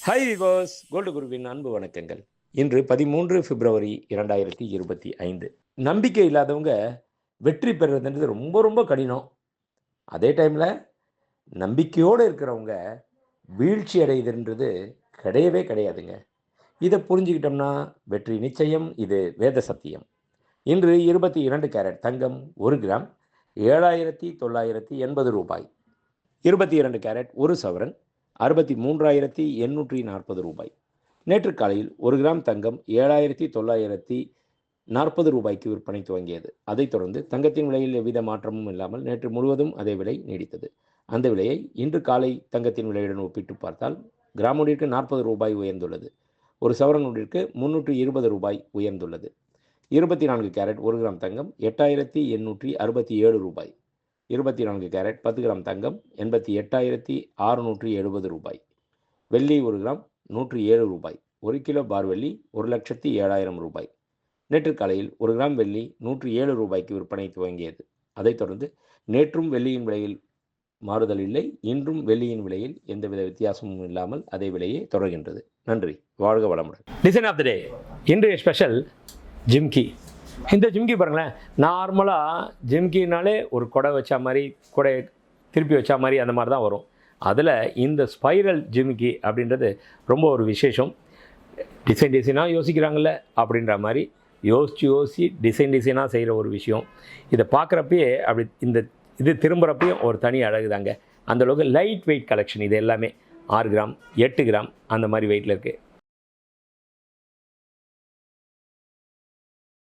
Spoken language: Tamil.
ஹாய் விவோஸ், கோல்டு குருவின் அன்பு வணக்கங்கள். இன்று 13 பிப்ரவரி 2025. நம்பிக்கை இல்லாதவங்க வெற்றி பெறுறதுன்றது ரொம்ப ரொம்ப கடினம். அதே டைமில் நம்பிக்கையோடு இருக்கிறவங்க வீழ்ச்சி அடையுதுன்றது கிடையவே கிடையாதுங்க. இதை புரிஞ்சுக்கிட்டோம்னா வெற்றி நிச்சயம். இது வேத சத்தியம். இன்று 22 கேரட் தங்கம் 1 கிராம் 7,980 ரூபாய். 22 கேரட் 1 சவரன் 63,840 ரூபாய். நேற்று காலையில் 1 கிராம் தங்கம் 7,940 ரூபாய்க்கு விற்பனை துவங்கியது. அதைத் தொடர்ந்து தங்கத்தின் விலையில் எவ்வித மாற்றமும் இல்லாமல் நேற்று முழுவதும் அதே விலை நீடித்தது. அந்த விலையை இன்று காலை தங்கத்தின் விலையுடன் ஒப்பிட்டு பார்த்தால் கிராம் ஒன்றிற்கு 40 ரூபாய் உயர்ந்துள்ளது. ஒரு சவரன் ஒன்றிற்கு 320 ரூபாய் உயர்ந்துள்ளது. 24 கேரட் 1 கிராம் தங்கம் 8,867 ரூபாய். 24 கேரட் 10 கிராம் தங்கம் 88,670 ரூபாய். வெள்ளி 1 கிராம் 107 ரூபாய். 1 கிலோ பார் வெள்ளி 1,07,000 ரூபாய். நேற்று காலையில் 1 கிராம் வெள்ளி 107 ரூபாய்க்கு விற்பனை துவங்கியது. அதைத் தொடர்ந்து நேற்றும் வெள்ளியின் விலையில் மாறுதல் இல்லை. இன்றும் வெள்ளியின் விலையில் எந்தவித வித்தியாசமும் இல்லாமல் அதே விலையே தொடர்கின்றது. நன்றி. வாழ்க வளமுடன். டிசைன் ஆஃப் த டே. இன்றைய ஸ்பெஷல் ஜிம்கி. இந்த ஜிம்கி பாருங்களேன், நார்மலாக ஜிம்கினாலே ஒரு கொடை வச்சா மாதிரி, கொடை திருப்பி வச்சா மாதிரி அந்த மாதிரி தான் வரும். அதில் இந்த ஸ்பைரல் ஜிம்கி அப்படின்றது ரொம்ப ஒரு விசேஷம். டிசைனாக யோசிக்கிறாங்கல்ல அப்படின்ற மாதிரி யோசித்து டிசைனாக செய்கிற ஒரு விஷயம். இதை பார்க்குறப்பயே அப்படி இது திரும்புகிறப்பையும் ஒரு தனி அழகு தாங்க. அந்தளவுக்கு லைட் வெயிட் கலெக்ஷன். இது எல்லாமே 6 கிராம் 8 கிராம் அந்த மாதிரி வெயிட்டில் இருக்குது.